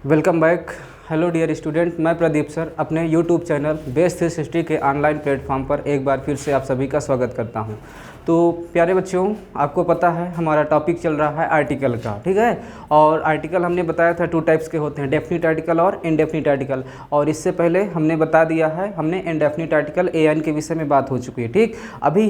Welcome back. Hello dear student, मैं Pradeep sir अपने YouTube channel base 360 के ऑनलाइन प्लेटफॉर्म पर एक बार फिर से आप सभी का स्वागत करता हूं। तो प्यारे बच्चों, आपको पता है हमारा टॉपिक चल रहा है आर्टिकल का, ठीक है। और आर्टिकल हमने बताया था 2 टाइप्स के होते हैं, डेफिनिट आर्टिकल और इनडेफिनिट आर्टिकल। और इससे पहले हमने बता दिया है, हमने इनडेफिनिट आर्टिकल एन के विषय में बात हो चुकी है, ठीक। अभी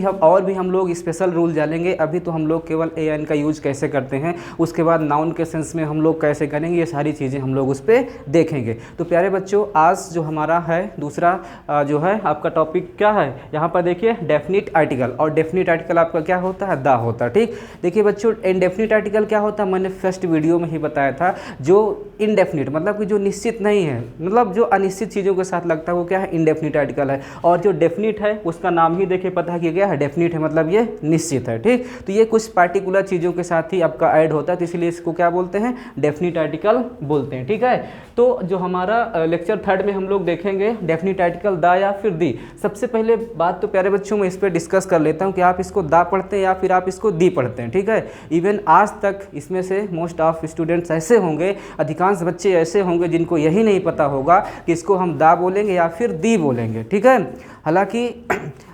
हम लोग स्पेशल रूल जानेंगे। अभी तो हम लोग केवल एन का यूज कैसे करते हैं, उसके बाद नाउन के सेंस में हम लोग कैसे करेंगे, ये सारी चीज़ें हम लोग उस पर देखेंगे। तो प्यारे बच्चों, आज जो हमारा है दूसरा जो है आपका टॉपिक क्या है, यहाँ पर देखिए डेफिनिट आर्टिकल। और डेफिनिट आर्टिकल आपका क्या होता है, दा होता है, ठीक। देखिए बच्चों, इनडेफिनिट आर्टिकल क्या होता है, मैंने फर्स्ट वीडियो में ही बताया था। जो इनडेफिनिट मतलब कि जो निश्चित नहीं है, मतलब जो अनिश्चित चीज़ों के साथ लगता है, वो क्या है, इनडेफिनिट आर्टिकल है। और जो डेफिनिट है उसका नाम ही देखिए पता है कि क्या है, डेफिनिट है, मतलब ये निश्चित है, ठीक। तो ये कुछ पार्टिकुलर चीज़ों के साथ ही आपका ऐड होता है, तो इसलिए इसको क्या बोलते हैं, डेफिनिट आर्टिकल बोलते हैं, ठीक है। तो जो हमारा लेक्चर 3 में हम लोग देखेंगे डेफिनिट आर्टिकल दा या फिर दी। सबसे पहले बात तो प्यारे बच्चों मैं इस पर डिस्कस कर लेता हूँ कि आप इसको दा पढ़ते हैं या फिर आप इसको दी पढ़ते हैं, ठीक है। इवन आज तक इसमें से मोस्ट ऑफ स्टूडेंट्स ऐसे होंगे, अधिकांश बच्चे ऐसे होंगे जिनको यही नहीं पता होगा कि इसको हम दा बोलेंगे या फिर दी बोलेंगे, ठीक है। हालांकि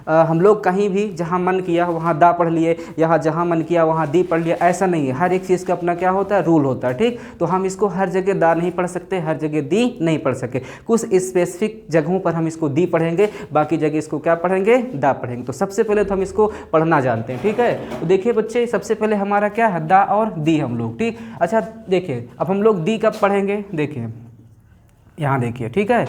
हम लोग कहीं भी जहाँ मन किया वहाँ दा पढ़ लिए, यहाँ जहाँ मन किया वहाँ दी पढ़ लिया, ऐसा नहीं है। हर एक चीज़ का अपना क्या होता है, रूल होता है, ठीक। तो हम इसको हर जगह दा नहीं पढ़ सकते, हर जगह दी नहीं पढ़ सकते। कुछ स्पेसिफिक जगहों पर हम इसको दी पढ़ेंगे, बाकी जगह इसको क्या पढ़ेंगे, दा पढ़ेंगे। तो सबसे पहले तो हम इसको पढ़ना जानते हैं, ठीक है। तो देखिए बच्चे, सबसे पहले हमारा क्या है, दा और दी हम लोग, ठीक। अच्छा देखिए, अब हम लोग दी कब पढ़ेंगे, देखिए यहाँ देखिए, ठीक है।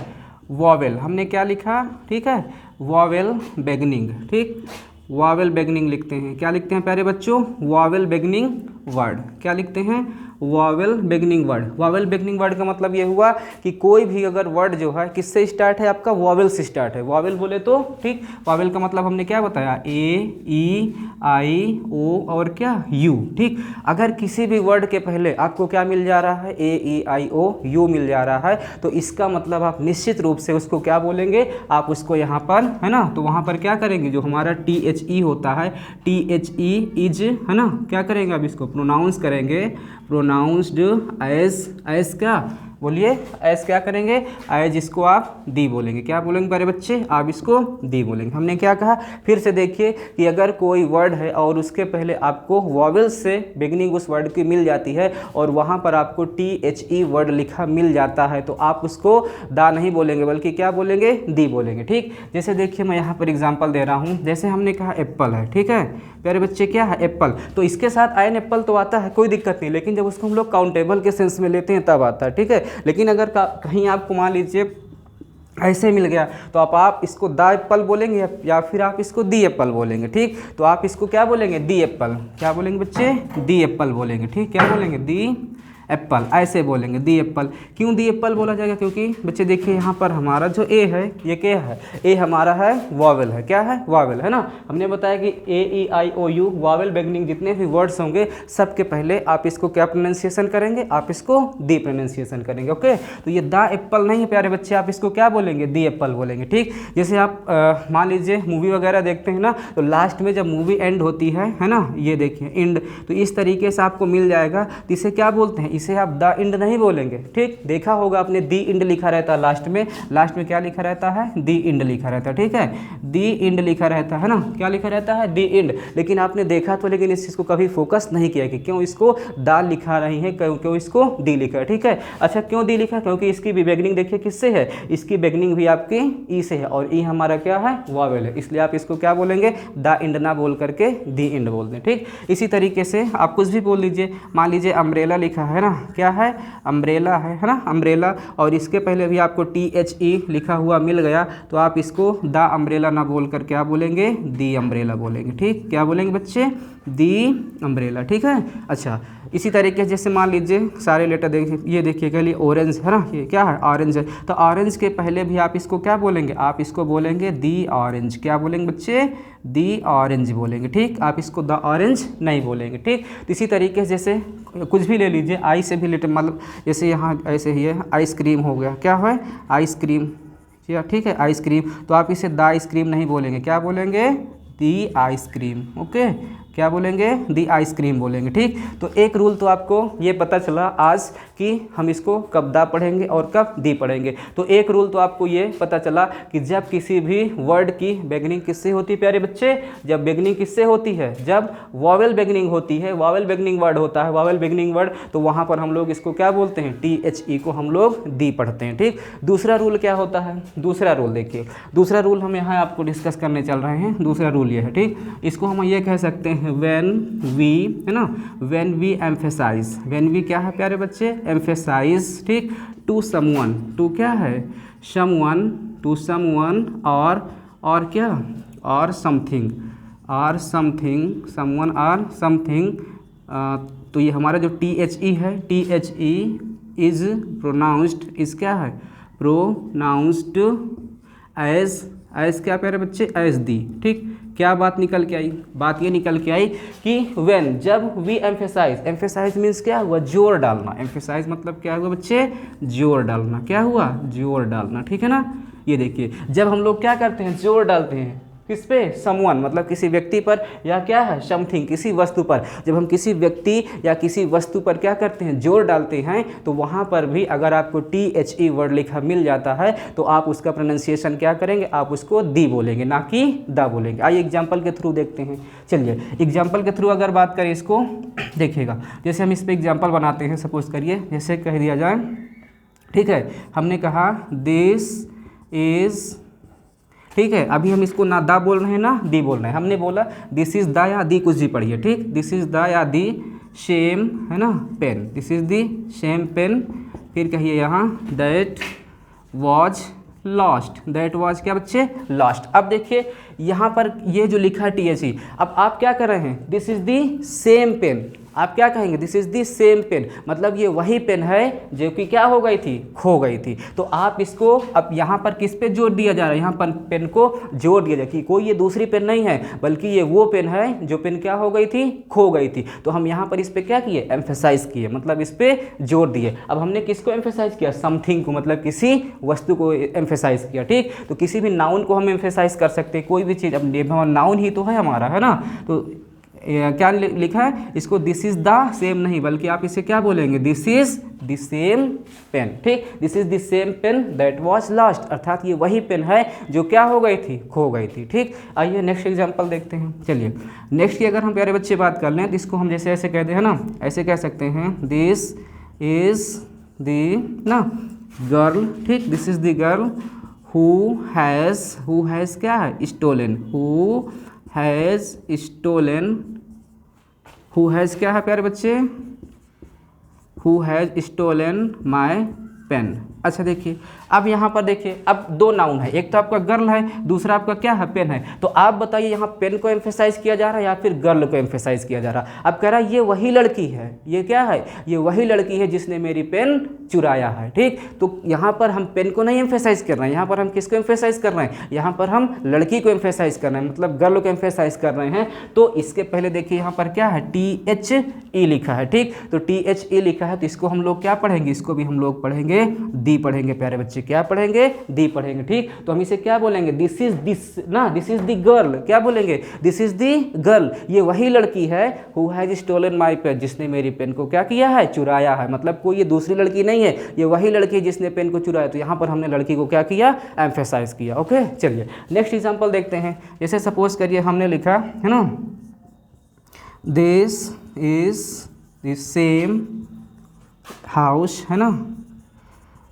वॉवेल हमने क्या लिखा, ठीक है, वॉवेल बिगिनिंग, ठीक। वॉवेल बिगिनिंग लिखते हैं, क्या लिखते हैं प्यारे बच्चों, वॉवेल बिगिनिंग वर्ड। क्या लिखते हैं, vowel beginning word. Vowel beginning word का मतलब ये हुआ कि कोई भी अगर वर्ड जो है किससे स्टार्ट है, आपका वॉवेल से स्टार्ट है। वॉवेल बोले तो, ठीक। वॉवेल का मतलब हमने क्या बताया, ए ई आई ओ और क्या, यू, ठीक। अगर किसी भी वर्ड के पहले आपको क्या मिल जा रहा है, ए ई आई ओ यू मिल जा रहा है, तो इसका मतलब आप निश्चित रूप से उसको क्या बोलेंगे, आप उसको यहाँ पर है ना, तो वहाँ पर क्या करेंगे, जो हमारा टी एच ई होता है, टी एच ई इज, है ना, क्या करेंगे, अब इसको प्रोनाउंस करेंगे, प्रोनाउंस्ड एज क्या बोलिए, एज क्या करेंगे, एज इसको आप दी बोलेंगे। क्या बोलेंगे प्यारे बच्चे, आप इसको दी बोलेंगे। हमने क्या कहा, फिर से देखिए कि अगर कोई वर्ड है और उसके पहले आपको वॉवेल से बिगिनिंग उस वर्ड की मिल जाती है और वहाँ पर आपको टी एच ई वर्ड लिखा मिल जाता है, तो आप उसको दा नहीं बोलेंगे बल्कि क्या बोलेंगे, दी बोलेंगे, ठीक। जैसे देखिए मैं यहाँ पर एग्जाम्पल दे रहा हूँ, जैसे हमने कहा एप्पल है, ठीक है प्यारे बच्चे, क्या है एप्पल। तो इसके साथ एन एप्पल तो आता है, कोई दिक्कत नहीं, लेकिन जब उसको हम लोग काउंटेबल के सेंस में लेते हैं तब आता है, ठीक है। लेकिन अगर कहीं आपको मान लीजिए ऐसे मिल गया, तो आप इसको दा एप्पल बोलेंगे या फिर आप इसको दी एप्पल बोलेंगे, ठीक। तो आप इसको क्या बोलेंगे, दी एप्पल। क्या बोलेंगे बच्चे, दी एप्पल बोलेंगे, ठीक। क्या बोलेंगे, दी एप्पल, ऐसे बोलेंगे, दी एप्पल। क्यों दी एप्पल बोला जाएगा, क्योंकि बच्चे देखिए यहाँ पर हमारा जो ए है, ये क्या है, ए हमारा है वॉवेल है, क्या है, वॉवेल है ना। हमने बताया कि ए ई आई ओ यू वॉवेल बिगिनिंग जितने भी वर्ड्स होंगे सबके पहले आप इसको क्या प्रोनाउंसिएशन करेंगे, आप इसको दी प्रोनाउंसिएशन करेंगे, ओके। तो ये दा एप्पल नहीं है प्यारे बच्चे, आप इसको क्या बोलेंगे, दी एप्पल बोलेंगे, ठीक। जैसे आप मान लीजिए मूवी वगैरह देखते हैं ना, तो लास्ट में जब मूवी एंड होती है ना, ये देखिए एंड, तो इस तरीके से आपको मिल जाएगा, तो इसे क्या बोलते हैं, इसे आप द इंड नहीं बोलेंगे, ठीक। देखा होगा आपने दी इंड लिखा रहता है लास्ट में क्या लिखा रहता है, दी इंड लिखा रहता है, ठीक है। दी इंड लिखा रहता है ना, क्या लिखा रहता है, दी इंड। लेकिन आपने देखा तो, लेकिन इस चीज़ को कभी फोकस नहीं किया कि क्यों इसको दा लिखा रही है, क्यों इसको दी लिखा है, ठीक है। अच्छा क्यों दी लिखा है, क्योंकि इसकी भी बिगिनिंग देखिए किससे है, इसकी बिगिनिंग भी आपकी ई से है, और ई हमारा क्या है, वॉवेल है, इसलिए आप इसको क्या बोलेंगे, दा इंड ना बोल करके दी इंड बोल दें, ठीक। इसी तरीके से आप कुछ भी बोल लीजिए, मान लीजिए अम्ब्रेला लिखा है ना, क्या है, अम्ब्रेला है ना, अम्ब्रेला, और इसके पहले भी आपको टी एच ई लिखा हुआ मिल गया, तो आप इसको द अम्ब्रेला ना बोल कर क्या बोलेंगे, दी अम्ब्रेला बोलेंगे, ठीक। क्या बोलेंगे बच्चे, दी अम्ब्रेला, ठीक है। अच्छा इसी तरीके से जैसे मान लीजिए सारे लेटर देखिए, ये देखिए के लिए ऑरेंज है ना, ये क्या है, ऑरेंज है, तो ऑरेंज के पहले भी आप इसको क्या बोलेंगे, आप इसको बोलेंगे दी ऑरेंज। क्या बोलेंगे बच्चे, दी ऑरेंज बोलेंगे, ठीक। आप इसको द ऑरेंज नहीं बोलेंगे, ठीक। तो इसी तरीके से जैसे कुछ भी ले लीजिए, आई से भी रिलेटेड, मतलब जैसे यहाँ ऐसे ही है, आइसक्रीम हो गया, क्या है, आइसक्रीम, ठीक है, आइसक्रीम। तो आप इसे द आइसक्रीम नहीं बोलेंगे, क्या बोलेंगे, दी आइसक्रीम, ओके। क्या बोलेंगे, दी आइसक्रीम बोलेंगे, ठीक। तो एक रूल तो आपको ये पता चला आज कि हम इसको कब दा पढ़ेंगे और कब दी पढ़ेंगे। तो एक रूल तो आपको ये पता चला कि जब किसी भी वर्ड की बिगनिंग किससे होती है प्यारे बच्चे, जब बिगनिंग किससे होती है, जब वॉवेल बिगनिंग होती है, वॉवेल बिगनिंग वर्ड होता है, वॉवेल बिगनिंग वर्ड, तो वहाँ पर हम लोग इसको क्या बोलते हैं, THE को हम लोग दी पढ़ते हैं। ठीक, दूसरा रूल क्या होता है, दूसरा रूल देखिए, दूसरा रूल हम यहाँ आपको डिस्कस करने चल रहे हैं। दूसरा रूल ये है, ठीक, इसको हम ये कह सकते हैं व्हेन वी, है ना, when we emphasize, when we क्या है प्यारे बच्चे, एम्फेसाइज, ठीक, टू समवन, टू क्या है, समवन, टू समवन, और क्या, और समथिंग, और समथिंग, समवन और समथिंग, तो ये हमारा जो THE है, THE इज प्रोनाउंस्ड, इज क्या है, प्रोनाउंस्ड एज क्या प्यारे बच्चे, एज दी। ठीक, क्या बात निकल के आई, बात ये निकल के आई कि व्हेन, जब वी एम्फेसाइज, एम्फेसाइज मीन्स क्या हुआ, जोर डालना, एम्फेसाइज मतलब क्या हुआ बच्चे, जोर डालना, क्या हुआ, जोर डालना। ठीक है ना, ये देखिए जब हम लोग क्या करते हैं, जोर डालते हैं किस पे, समवन मतलब किसी व्यक्ति पर, या क्या है, समथिंग किसी वस्तु पर, जब हम किसी व्यक्ति या किसी वस्तु पर क्या करते हैं, जोर डालते हैं, तो वहाँ पर भी अगर आपको THE वर्ड लिखा मिल जाता है तो आप उसका प्रोनाउंसिएशन क्या करेंगे, आप उसको दी बोलेंगे, ना कि दा बोलेंगे। आइए एग्जाम्पल के थ्रू देखते हैं। चलिए एग्जाम्पल के थ्रू अगर बात करें इसको देखिएगा, जैसे हम इस पर एग्जाम्पल बनाते हैं, सपोज करिए जैसे कह दिया जाए, ठीक है, हमने कहा दिस इज़, ठीक है, अभी हम इसको ना दा बोल रहे हैं ना दी बोल रहे हैं, हमने बोला दिस इज़ द या दी, कुछ भी पढ़िए, ठीक, दिस इज़ द या दी सेम, है ना, pen, this is the same pen, फिर कहिए यहाँ that was lost, that was क्या बच्चे, लॉस्ट। अब देखिए यहाँ पर ये जो लिखा है THE, अब आप क्या कर रहे हैं, this is the same pen, आप क्या कहेंगे, this is the same pen, मतलब ये वही पेन है जो कि क्या हो गई थी, खो गई थी। तो आप इसको अब यहाँ पर किस पे जोर दिया जा रहा है, यहाँ पर पेन को जोर दिया जाए कि कोई ये दूसरी पेन नहीं है, बल्कि ये वो पेन है जो पेन क्या हो गई थी, खो गई थी। तो हम यहाँ पर इस पर क्या किए, एम्फेसाइज किए, मतलब इस पर जोर दिए। अब हमने किसको एम्फेसाइज किया, समथिंग को, मतलब किसी वस्तु को एम्फेसाइज किया। ठीक, तो किसी भी नाउन को हम एम्फेसाइज कर सकते हैं, कोई भी चीज़, अब नाउन ही तो है हमारा, है ना, तो क्या लिखा है इसको, दिस इज द सेम नहीं, बल्कि आप इसे क्या बोलेंगे, this is the same pen. ठीक, this is the same pen that was lost, अर्थात ये वही पेन है जो क्या हो गई थी, खो गई थी। ठीक, आइए नेक्स्ट एग्जांपल देखते हैं। चलिए नेक्स्ट की अगर हम प्यारे बच्चे बात कर लें तो इसको हम जैसे ऐसे कहते हैं ना, ऐसे कह सकते हैं दिस इज द ना गर्ल, ठीक, this is the girl who has क्या है, stolen, who has stolen, who has क्या है प्यारे बच्चे, who has stolen my pen. अच्छा देखिए, अब यहाँ पर देखिए, अब दो नाउन है, एक तो आपका गर्ल है, दूसरा आपका क्या है, पेन है। तो आप बताइए यहाँ पेन को एम्फेसाइज किया जा रहा है या फिर गर्ल को एम्फेसाइज किया जा रहा है। अब कह रहा है ये वही लड़की है, ये क्या है, ये वही लड़की है जिसने मेरी पेन चुराया है। ठीक, तो यहाँ पर हम पेन को नहीं एम्फेसाइज कर रहे हैं, यहाँ पर हम किसको एम्फेसाइज कर रहे हैं, यहाँ पर हम लड़की को एम्फेसाइज कर रहे हैं, मतलब गर्ल को एम्फेसाइज कर रहे हैं। तो इसके पहले देखिए यहाँ पर क्या है, THE लिखा है। ठीक, तो THE लिखा है, तो इसको हम लोग क्या पढ़ेंगे, इसको भी हम लोग पढ़ेंगे दी पढ़ेंगे प्यारे बच्चे, क्या पढ़ेंगे, दी पढ़ेंगे। ठीक, तो हम इसे क्या बोलेंगे, दिस इज दिस ना, दिस इज द गर्ल, क्या बोलेंगे, दिस इज द गर्ल, ये वही लड़की है who has stolen my pen, जिसने मेरी पेन को क्या किया है, चुराया है। मतलब कोई ये दूसरी लड़की नहीं है, ये वही लड़की है जिसने पेन को चुराया। तो यहाँ पर हमने लड़की को क्या किया, एम्फेसाइज किया। ओके, चलिए नेक्स्ट एग्जांपल देखते हैं। जैसे सपोज करिए हमने लिखा है ना, this is the same house, है ना,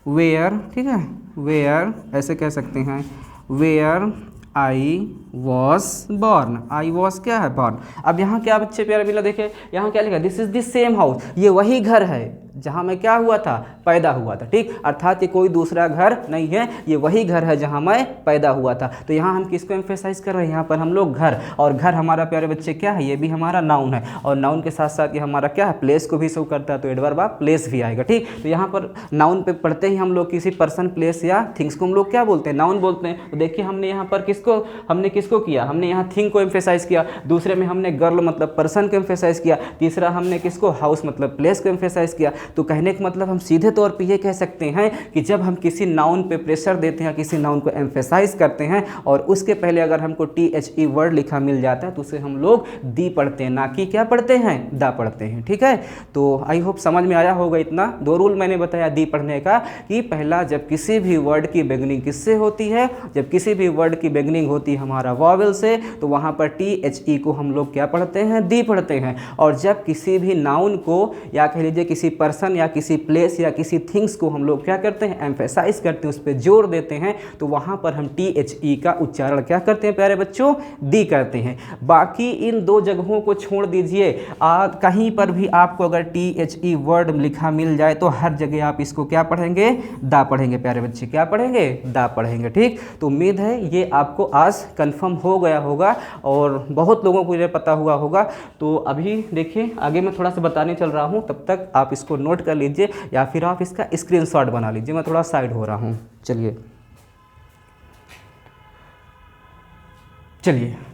वेयर, ठीक है, वेयर ऐसे कह सकते हैं, where I was born, I was क्या है, बॉर्न। अब यहाँ क्या बच्चे प्यारे मिला, देखे यहाँ क्या लिखा, this is the same house, ये वही घर है जहाँ मैं क्या हुआ था, पैदा हुआ था। ठीक, अर्थात ये कोई दूसरा घर नहीं है, ये वही घर है जहाँ मैं पैदा हुआ था। तो यहाँ हम किसको एम्फेसाइज कर रहे हैं, यहाँ पर हम लोग घर, और घर हमारा प्यारे बच्चे क्या है, ये भी हमारा नाउन है, और नाउन के साथ साथ ये हमारा क्या है, प्लेस को भी शो करता है, तो एडवर्ब ऑफ प्लेस भी आएगा। ठीक, तो यहाँ पर नाउन पे पढ़ते ही हम लोग किसी पर्सन, प्लेस या थिंग्स को हम लोग क्या बोलते हैं, नाउन बोलते हैं। तो देखिए हमने यहाँ पर किसको किया, हमने यहाँ थिंग को एम्फेसाइज किया, दूसरे में हमने गर्ल मतलब पर्सन को एम्फेसाइज किया, तीसरा हमने किसको, हाउस मतलब प्लेस को एम्फेसाइज किया। तो कहने का मतलब हम सीधे तौर पे ये कह सकते हैं कि जब हम किसी नाउन पे प्रेशर देते हैं, किसी नाउन को एम्फेसाइज करते हैं और उसके पहले अगर हमको THE वर्ड लिखा मिल जाता है तो उसे हम लोग दी पढ़ते हैं, ना कि क्या पढ़ते हैं, दा पढ़ते हैं। ठीक है, तो आई होप समझ में आया होगा। इतना 2 रूल मैंने बताया दी पढ़ने का कि पहला, जब किसी भी वर्ड की बिगनिंग किससे होती है, जब किसी भी वर्ड की बिगनिंग होती है हमारा वॉवेल से, तो वहाँ पर THE को हम लोग क्या पढ़ते हैं, दी पढ़ते हैं। और जब किसी भी नाउन को या कह लीजिए किसी पर्सन या किसी प्लेस या किसी थिंग्स को हम लोग क्या करते हैं, एम्फेसाइज करते हैं, उस पर जोर देते हैं, तो वहाँ पर हम THE का उच्चारण क्या करते हैं प्यारे बच्चों, दी करते हैं। बाकी इन 2 जगहों को छोड़ दीजिए, कहीं पर भी आपको अगर THE वर्ड लिखा मिल जाए तो हर जगह आप इसको क्या पढ़ेंगे, दा पढ़ेंगे प्यारे बच्चे, क्या पढ़ेंगे, दा पढ़ेंगे। ठीक, तो उम्मीद है ये आपको आज कंफर्म हो गया होगा और बहुत लोगों को ये पता हुआ होगा। तो अभी देखिए आगे मैं थोड़ा सा बताने चल रहा हूँ, तब तक आप इसको नोट कर लीजिए या फिर आप इसका स्क्रीनशॉट बना लीजिए। मैं थोड़ा साइड हो रहा हूँ, चलिए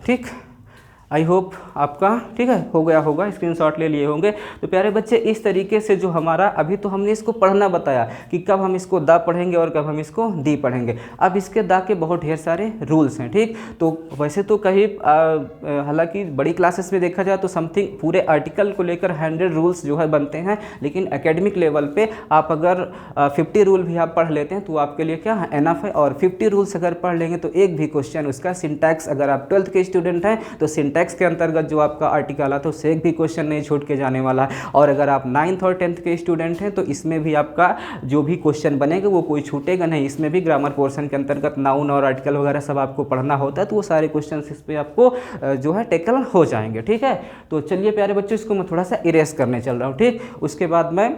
ठीक, आई होप आपका ठीक है हो गया होगा, स्क्रीनशॉट ले लिए होंगे। तो प्यारे बच्चे इस तरीके से जो हमारा अभी तो हमने इसको पढ़ना बताया कि कब हम इसको दा पढ़ेंगे और कब हम इसको दी पढ़ेंगे। अब इसके दा के बहुत ढेर सारे रूल्स हैं। ठीक, तो वैसे तो कहीं हालांकि बड़ी क्लासेस में देखा जाए तो समथिंग पूरे आर्टिकल को लेकर 100 रूल्स जो है बनते हैं, लेकिन एकेडमिक लेवल पे आप अगर 50 रूल भी आप पढ़ लेते हैं तो आपके लिए क्या है, एनफ है। और 50 रूल्स अगर पढ़ लेंगे तो एक भी क्वेश्चन उसका सिंटैक्स, अगर आप 12th के स्टूडेंट हैं तो सिंटैक्स के अंतर्गत जो आपका आर्टिकल आता है उससे एक भी क्वेश्चन नहीं छूट के जाने वाला है। और अगर आप 9th और 10th के स्टूडेंट हैं तो इसमें भी आपका जो भी क्वेश्चन बनेगा वो कोई छूटेगा नहीं। इसमें भी ग्रामर पोर्शन के अंतर्गत नाउन और आर्टिकल वगैरह सब आपको पढ़ना होता है, तो वो सारे क्वेश्चन इस पर आपको जो है टेकल हो जाएंगे। ठीक है, तो चलिए प्यारे बच्चों इसको मैं थोड़ा सा इरेज करने चल रहा हूँ। ठीक, उसके बाद मैं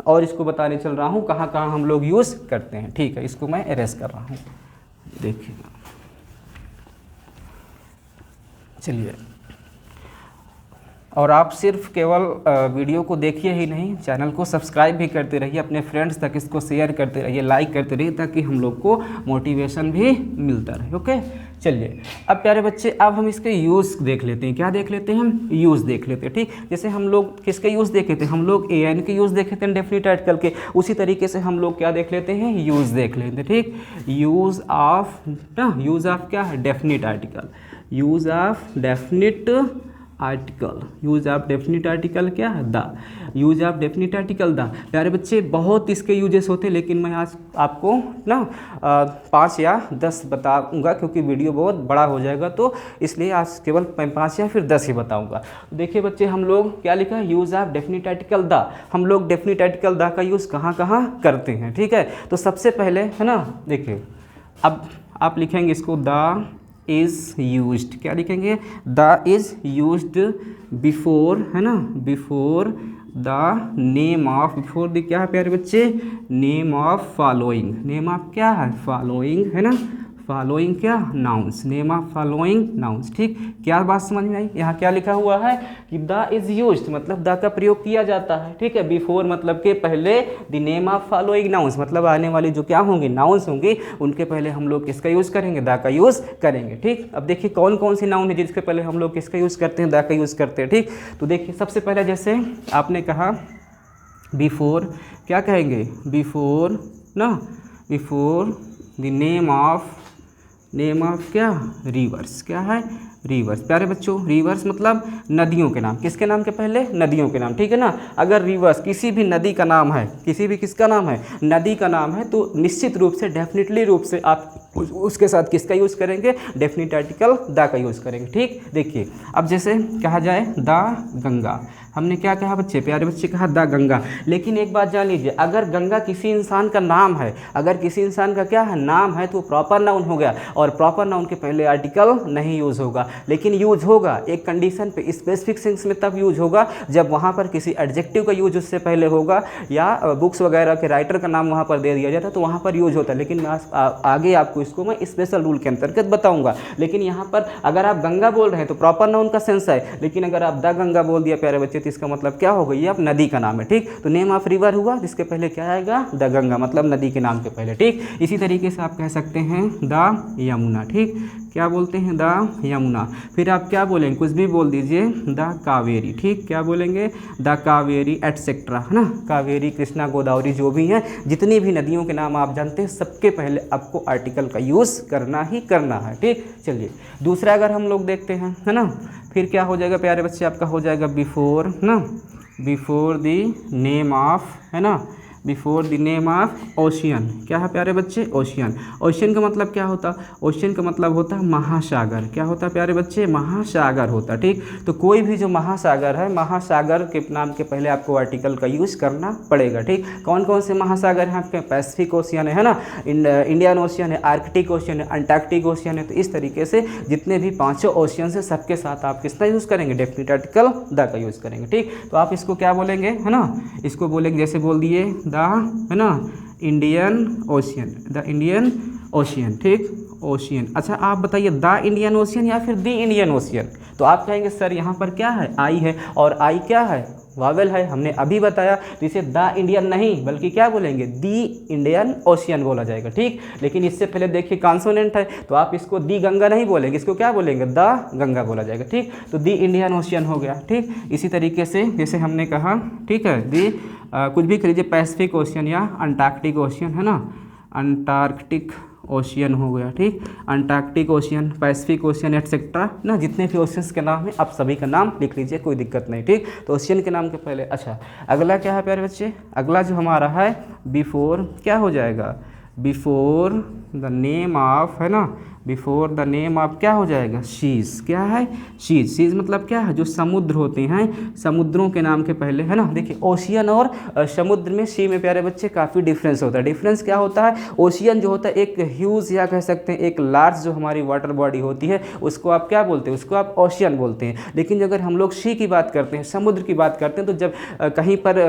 और इसको बताने चल रहा हूँ कहाँ कहाँ हम लोग यूज़ करते हैं। ठीक है, इसको मैं इरेज कर रहा हूँ, देखिएगा। चलिए, और आप सिर्फ केवल वीडियो को देखिए ही नहीं, चैनल को सब्सक्राइब भी करते रहिए, अपने फ्रेंड्स तक इसको शेयर करते रहिए, लाइक करते रहिए, ताकि हम लोग को मोटिवेशन भी मिलता रहे। ओके, चलिए अब प्यारे बच्चे अब हम इसके यूज़ देख लेते हैं। क्या देख लेते हैं हम, यूज़ देख लेते हैं। ठीक, जैसे हम लोग किसके यूज़ देखे थे, हम लोग AN के यूज़ देखे थे डेफिनिट आर्टिकल के, उसी तरीके से हम लोग क्या देख लेते हैं, यूज़ देख लेते हैं। ठीक, यूज़ ऑफ क्या है, definite article, use of definite article, use of definite article क्या है, the, use of definite article the. प्यारे बच्चे बहुत इसके यूजेस होते हैं, लेकिन मैं आज आपको ना 5 या 10 बताऊंगा, क्योंकि वीडियो बहुत बड़ा हो जाएगा, तो इसलिए आज केवल 5 या फिर 10 ही बताऊंगा। देखिए बच्चे हम लोग क्या लिखा है, use of definite article the. हम लोग डेफिनिट आर्टिकल द का यूज़ कहाँ कहाँ करते हैं। ठीक है, तो सबसे पहले है ना, देखिए अब आप लिखेंगे इसको, द इज़ यूज्ड, क्या लिखेंगे, द इज़ यूज्ड बिफोर, है ना, before the name of, before the क्या है प्यारे बच्चे, name of following, name of क्या है, फॉलोइंग, है ना, फॉलोइंग क्या, nouns, name of following nouns. ठीक, क्या बात समझ में आई, यहाँ क्या लिखा हुआ है कि द इज यूज्ड, मतलब द का प्रयोग किया जाता है। ठीक है, बिफोर मतलब के पहले, the name of following nouns मतलब आने वाली जो क्या होंगे, नाउन्स होंगी, उनके पहले हम लोग किसका यूज़ करेंगे, द का यूज़ करेंगे। ठीक, अब देखिए कौन कौन सी नाउन है जिसके पहले हम लोग किसका यूज़ करते हैं, द का यूज़ करते हैं। ठीक, तो देखिए सबसे पहले जैसे आपने कहा बिफोर, क्या कहेंगे, बिफोर ना, before the name of, name of क्या, रिवर्स, क्या है, रिवर्स। प्यारे बच्चों रिवर्स मतलब नदियों के नाम, किसके नाम के पहले, नदियों के नाम। ठीक है ना, अगर रिवर्स किसी भी नदी का नाम है, किसी भी किसका नाम है, नदी का नाम है, तो निश्चित रूप से डेफिनेटली रूप से आप उसके साथ किसका यूज़ करेंगे, डेफिनेट आर्टिकल द का यूज़ करेंगे। ठीक, देखिए अब जैसे कहा जाए द गंगा, हमने क्या कहा बच्चे, प्यारे बच्चे कहा द गंगा, लेकिन एक बात जान लीजिए, अगर गंगा किसी इंसान का नाम है, अगर किसी इंसान का क्या है, नाम है, तो प्रॉपर नाउन हो गया, और प्रॉपर नाउन के पहले आर्टिकल नहीं यूज़ होगा, लेकिन यूज होगा एक कंडीशन पे, स्पेसिफिक सेंस में तब यूज होगा जब वहाँ पर किसी एडजेक्टिव का यूज उससे पहले होगा, या बुक्स वगैरह के राइटर का नाम वहाँ पर दे दिया जाता है, तो वहाँ पर यूज होता है। लेकिन मैं आगे आपको इसको मैं स्पेशल रूल के अंतर्गत बताऊँगा। लेकिन यहाँ पर अगर आप गंगा बोल रहे हैं तो प्रॉपर नाउन का सेंस है, लेकिन अगर आप द गंगा बोल दिया प्यारे बच्चे तो इसका मतलब क्या होगा, ये अब नदी का नाम है। ठीक, तो नेम ऑफ रिवर हुआ, जिसके पहले क्या आएगा, द गंगा, मतलब नदी के नाम के पहले। ठीक, इसी तरीके से आप कह सकते हैं द यमुना। ठीक, क्या बोलते हैं, द यमुना। फिर आप क्या बोलेंगे, कुछ भी बोल दीजिए, द कावेरी। ठीक, क्या बोलेंगे, द कावेरी एटसेट्रा, है ना, कावेरी, कृष्णा, गोदावरी, जो भी हैं, जितनी भी नदियों के नाम आप जानते हैं, सबके पहले आपको आर्टिकल का यूज़ करना ही करना है। ठीक, चलिए दूसरा अगर हम लोग देखते हैं, है ना, फिर क्या हो जाएगा प्यारे बच्चे, आपका हो जाएगा बिफोर, ना, बिफोर द नेम ऑफ, है ना, before the name of ocean. क्या है प्यारे बच्चे, ओशियन। ओशियन का मतलब क्या होता है, ओशियन का मतलब होता है महासागर। क्या होता है प्यारे बच्चे, महासागर होता है। ठीक, तो कोई भी जो महासागर है, महासागर के नाम के पहले आपको आर्टिकल का यूज़ करना पड़ेगा। ठीक, कौन कौन से महासागर हैं आपके, पैसिफिक ओशियन है ना, इंडियन ओशियन है, आर्कटिक ओशियन है, अंटार्कटिक ओशियन है। तो इस तरीके से जितने भी 5 ओशियन है, सबके साथ आप किसका यूज़ करेंगे, डेफिनेट आर्टिकल द का यूज़ करेंगे। ठीक, तो आप इसको क्या बोलेंगे, है ना, इसको बोलेंगे, जैसे बोल दिए द, है ना, Indian ocean, the Indian ocean. ठीक, ओशियन। अच्छा आप बताइए, द इंडियन ओशियन या फिर द इंडियन ओशियन। तो आप कहेंगे सर यहाँ पर क्या है, आई है, और आई क्या है, वावेल है, हमने अभी बताया। तो इसे द इंडियन नहीं, बल्कि क्या बोलेंगे, दी इंडियन ओशियन बोला जाएगा। ठीक, लेकिन इससे पहले देखिए कॉन्सोनेंट है, तो आप इसको दी गंगा नहीं बोलेंगे, इसको क्या बोलेंगे, द गंगा बोला जाएगा। ठीक, तो दी इंडियन ओशियन हो गया। ठीक, इसी तरीके से जैसे हमने कहा, ठीक है, दी कुछ भी कह लीजिए, पैसिफिक ओशियन या अंटार्कटिक ओशियन, है ना, अंटार्कटिक ओशियन हो गया। ठीक, Antarctic ocean, Pacific ocean etcetera ना, जितने भी ओशियंस के नाम हैं आप सभी का नाम लिख लीजिए, कोई दिक्कत नहीं। ठीक, तो ओशियन के नाम के पहले। अच्छा अगला क्या है प्यारे बच्चे, अगला जो हमारा है बिफोर, क्या हो जाएगा, बिफोर द नेम ऑफ, है ना, बिफोर द नेम ऑफ क्या हो जाएगा, शीज। क्या है, शीज। शीज मतलब क्या है, जो समुद्र होते हैं, समुद्रों के नाम के पहले, है ना। देखिए ओशियन और समुद्र में, सी में प्यारे बच्चे काफ़ी डिफरेंस होता है। डिफरेंस क्या होता है, ओशियन जो होता है एक ह्यूज या कह सकते हैं एक लार्ज जो हमारी वाटर बॉडी होती है, उसको आप क्या बोलते हैं, उसको आप ओशियन बोलते हैं। लेकिन अगर हम लोग सी की बात करते हैं, समुद्र की बात करते हैं, तो जब कहीं पर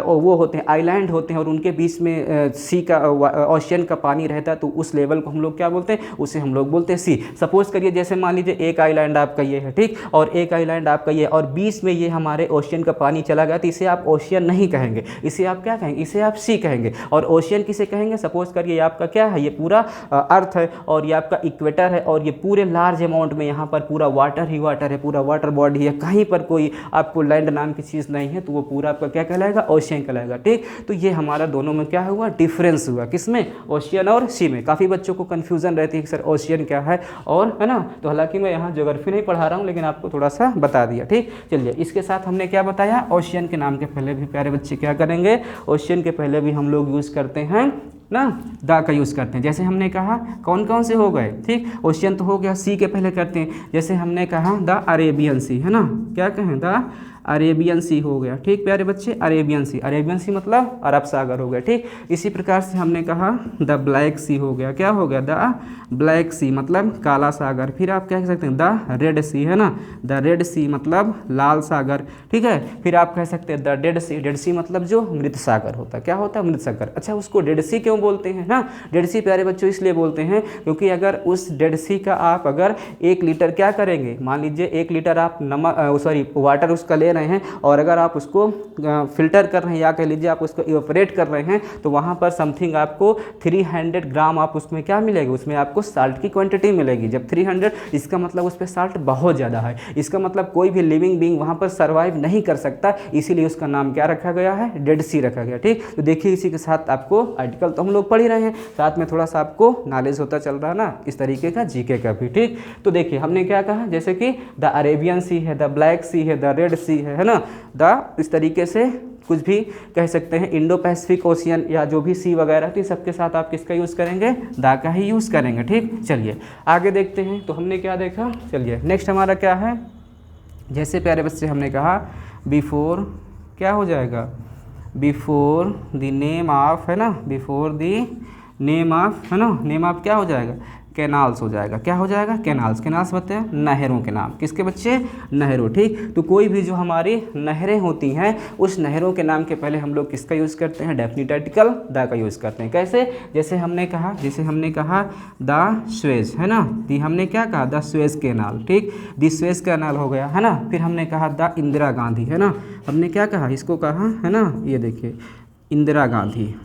वो होते हैं आइलैंड होते हैं और उनके बीच में सी का ओशियन का पानी रहता है, तो उस लेवल को हम लोग क्या बोलते हैं, उसे हम लोग बोलते हैं सी। सपोज करिए जैसे मान लीजिए एक आइलैंड आपका ये है, ठीक, और एक आइलैंड आपका ये, और बीच में ये हमारे ओशियन का पानी चला गया, तो इसे आप ओशियन नहीं कहेंगे, इसे आप क्या कहेंगे, इसे आप सी कहेंगे। और ओशियन किसे कहेंगे, सपोज करिए आपका क्या है, ये पूरा अर्थ है और ये आपका इक्वेटर है, और ये पूरे लार्ज अमाउंट में यहाँ पर पूरा वाटर ही वाटर है, पूरा वाटर बॉडी है, कहीं पर कोई आपको लैंड नाम की चीज़ नहीं है, तो वो पूरा आपका क्या कहलाएगा, ओशियन कहलाएगा। ठीक, तो ये हमारा दोनों में क्या हुआ, डिफरेंस हुआ, किसमें, ओशियन और सी में। काफ़ी बच्चों को कन्फ्यूजन रहती है कि सर ओशियन क्या है, और है ना, तो हालांकि मैं यहाँ ज्योग्राफी नहीं पढ़ा रहा हूँ, लेकिन आपको थोड़ा सा बता दिया। ठीक, चलिए इसके साथ हमने क्या बताया, ओशियन के नाम के पहले भी प्यारे बच्चे क्या करेंगे, ओशियन के पहले भी हम लोग यूज़ करते हैं ना, द का यूज़ करते हैं। जैसे हमने कहा कौन कौन से हो गए, ठीक, ओशियन तो हो गया, सी के पहले करते हैं। जैसे हमने कहा द अरेबियन सी, है ना, क्या कहें, द अरेबियन सी हो गया। ठीक प्यारे बच्चे, अरेबियन सी, अरेबियन सी मतलब अरब सागर हो गया। ठीक, इसी प्रकार से हमने कहा द ब्लैक सी हो गया, क्या हो गया, द ब्लैक सी मतलब काला सागर। फिर आप क्या कह सकते हैं, द रेड सी, है ना, द रेड सी मतलब लाल सागर। ठीक है, फिर आप कह सकते हैं द डेड सी, डेड सी मतलब जो मृत सागर होता है, क्या होता है, मृत सागर। अच्छा उसको डेड सी क्यों बोलते हैं ना, डेड सी प्यारे बच्चों इसलिए बोलते हैं क्योंकि अगर उस डेड सी का आप अगर 1 लीटर क्या करेंगे, मान लीजिए 1 लीटर आप नमक वाटर उसका ले रहे हैं, और अगर आप उसको फिल्टर कर रहे हैं या कह लीजिए आप उसको इवेपोरेट कर रहे हैं, तो वहाँ पर समथिंग आपको 300 ग्राम आप उसमें क्या मिलेगी, उसमें आपको साल्ट की क्वांटिटी मिलेगी। जब 300, इसका मतलब उस पर साल्ट बहुत ज़्यादा है, इसका मतलब कोई भी लिविंग बीइंग वहाँ पर सर्वाइव नहीं कर सकता, इसीलिए उसका नाम क्या रखा गया है, डेड सी रखा गया। ठीक, तो देखिए इसी के साथ आपको आर्टिकल तो हम लोग पढ़ ही रहे हैं, साथ में थोड़ा सा आपको नॉलेज होता चल रहा है ना, इस तरीके का जीके का भी। ठीक, तो देखिए हमने क्या कहा, जैसे कि द अरेबियन सी है, द ब्लैक सी है, द रेड सी है ना, द इस तरीके से कुछ भी कह सकते हैं, इंडो पैसिफिक ओशियन या जो भी सी वगैरह थी, सबके साथ आप किसका यूज़ करेंगे, द का ही यूज़ करेंगे। ठीक, चलिए आगे देखते हैं। तो हमने क्या देखा, चलिए नेक्स्ट हमारा क्या है, जैसे प्यारे बच्चे हमने कहा बिफोर क्या हो जाएगा, बिफोर द नेम ऑफ, है ना, बिफोर द नेम ऑफ, है ना, नेम ऑफ क्या हो जाएगा, कैनाल्स हो जाएगा। क्या हो जाएगा? कैनाल्स। कैनाल्स बताए नहरों के नाम। किसके बच्चे? नहरों। ठीक, तो कोई भी जो हमारी नहरें होती हैं उस नहरों के नाम के पहले हम लोग किसका यूज़ करते हैं? डेफिनिट आर्टिकल द का यूज़ करते हैं। कैसे? जैसे हमने कहा द स्वेज, है ना, दी हमने क्या कहा? The Suez canal. ठीक, दी स्वेज कैनाल हो गया, है ना। फिर हमने कहा द इंदिरा गांधी, है ना, हमने क्या कहा? इसको कहा, है ना, ये देखिए इंदिरा गांधी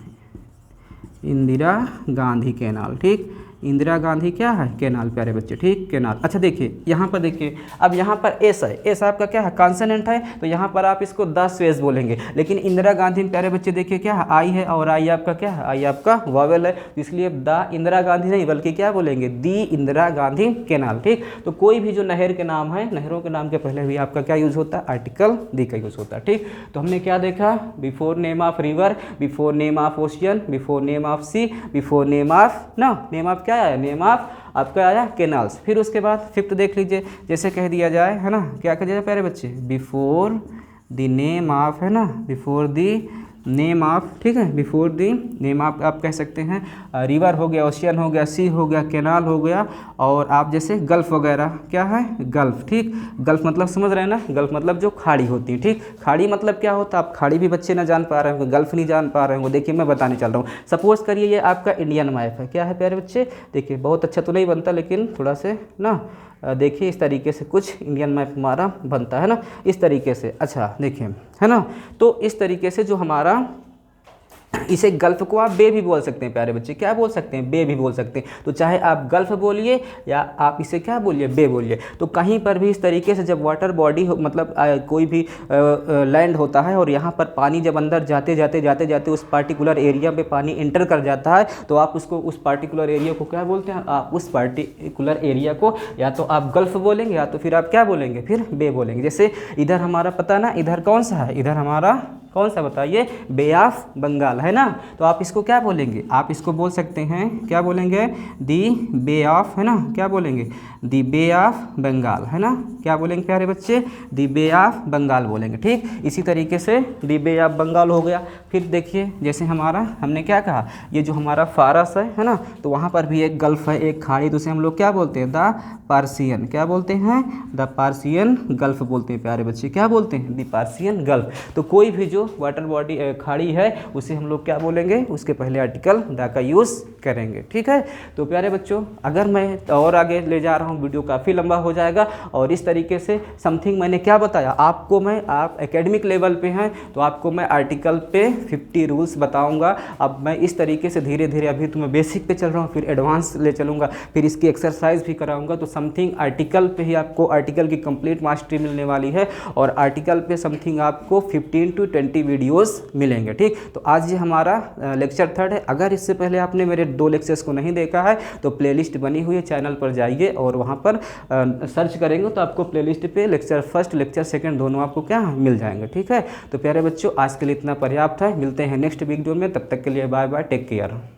कैनाल। ठीक, इंदिरा गांधी क्या है? कैनाल प्यारे बच्चे। ठीक, कैनाल। अच्छा देखिए यहाँ पर, देखिए अब यहाँ पर एस है, एस आपका क्या है? कॉन्सोनेंट है, तो यहाँ पर आप इसको द स्वेज बोलेंगे। लेकिन इंदिरा गांधी में प्यारे बच्चे देखिए क्या है? आई है, और आई आपका क्या है? आई आपका वॉवेल है, इसलिए द इंदिरा गांधी नहीं बल्कि क्या बोलेंगे? दी इंदिरा गांधी कैनाल। ठीक, तो कोई भी जो नहर के नाम है, नहरों के नाम के पहले भी आपका क्या यूज़ होता है? आर्टिकल दी का यूज़ होता है। ठीक, तो हमने क्या देखा? Before name of river, before name of ocean, before name of sea, before name of name of क्या आया? नेम ऑफ आपका आया कैनाल्स। फिर उसके बाद फिफ्थ देख लीजिए, जैसे कह दिया जाए, है ना, क्या कह दिया जाए प्यारे बच्चे? बिफोर द नेम ऑफ, है ना, बिफोर द नेम ऑफ, ठीक है, बिफोर दी नेम ऑफ आप कह सकते हैं रिवर हो गया, ओशियन हो गया, सी हो गया, कैनाल हो गया, और आप जैसे गल्फ वगैरह, क्या है? गल्फ। ठीक, गल्फ मतलब समझ रहे हैं ना? गल्फ मतलब जो खाड़ी होती है। ठीक, खाड़ी मतलब क्या होता है? आप खाड़ी भी बच्चे ना जान पा रहे होंगे, गल्फ नहीं जान पा रहे होंगे। देखिए मैं बताने चल रहा हूँ। सपोज करिए ये आपका इंडियन मैप है। क्या है प्यारे बच्चे? देखिए बहुत अच्छा तो नहीं बनता, लेकिन थोड़ा से ना देखिए इस तरीके से कुछ इंडियन मैप हमारा बनता है ना, इस तरीके से। अच्छा देखिए, है ना, तो इस तरीके से जो हमारा, इसे गल्फ को आप बे भी बोल सकते हैं प्यारे बच्चे। क्या बोल सकते हैं? बे भी बोल सकते हैं। तो चाहे आप गल्फ बोलिए या आप इसे क्या बोलिए? बे बोलिए। तो कहीं पर भी इस तरीके से जब वाटर बॉडी मतलब कोई भी लैंड होता है और यहाँ पर पानी जब अंदर जाते जाते उस पार्टिकुलर एरिया पे पानी इंटर कर जाता है, तो आप उसको, उस पार्टिकुलर एरिया को क्या बोलते हैं? आप उस पार्टिकुलर एरिया को या तो आप गल्फ बोलेंगे या तो फिर आप क्या बोलेंगे? फिर बे बोलेंगे। जैसे इधर हमारा पता ना, इधर कौन सा है? इधर हमारा कौन सा बताइए? बे ऑफ बंगाल, है ना। तो आप इसको क्या बोलेंगे? आप इसको बोल सकते हैं, क्या बोलेंगे? दी बे ऑफ, है ना, क्या बोलेंगे? दी बे ऑफ बंगाल, है ना। क्या बोलेंगे प्यारे बच्चे? दी बे ऑफ बंगाल बोलेंगे। ठीक, इसी तरीके से दी बे ऑफ बंगाल हो गया। फिर देखिए जैसे हमारा, हमने क्या कहा? ये जो हमारा फारस है ना, तो वहाँ पर भी एक गल्फ है, एक खाड़ी, तो उसे हम लोग क्या बोलते हैं? The Persian. क्या बोलते हैं? द पार्सियन गल्फ बोलते हैं प्यारे बच्चे। क्या बोलते हैं? The Persian gulf. तो कोई भी जो वाटर बॉडी खाड़ी है उसे हम लोग क्या बोलेंगे? उसके पहले आर्टिकल द का यूज़ करेंगे। ठीक है, तो प्यारे बच्चों अगर मैं और आगे ले जा रहा हूँ, वीडियो काफ़ी लंबा हो जाएगा, और इस तरीके से समथिंग मैंने क्या बताया आपको, मैं आप एकेडमिक लेवल पे हैं तो आपको मैं आर्टिकल पे 50 रूल्स बताऊंगा। अब मैं इस तरीके से धीरे धीरे, अभी तो मैं बेसिक पे चल रहा हूँ, फिर एडवांस ले चलूँगा, फिर इसकी एक्सरसाइज भी कराऊंगा। तो समथिंग आर्टिकल पे ही आपको आर्टिकल की कंप्लीट मास्टरी मिलने वाली है, और आर्टिकल पे समथिंग आपको 15 to 20 वीडियोस मिलेंगे। ठीक, तो आज ये हमारा लेक्चर 3 है। अगर इससे पहले आपने मेरे 2 लेक्चर्स को नहीं देखा है तो प्लेलिस्ट बनी हुई है, चैनल पर जाइए और वहाँ पर सर्च करेंगे तो आपको प्लेलिस्ट पे लेक्चर 1, लेक्चर 2 दोनों आपको क्या मिल जाएंगे। ठीक है, तो प्यारे बच्चों आज के लिए इतना पर्याप्त है। मिलते हैं नेक्स्ट वीडियो में, तब तक के लिए बाय बाय, टेक केयर।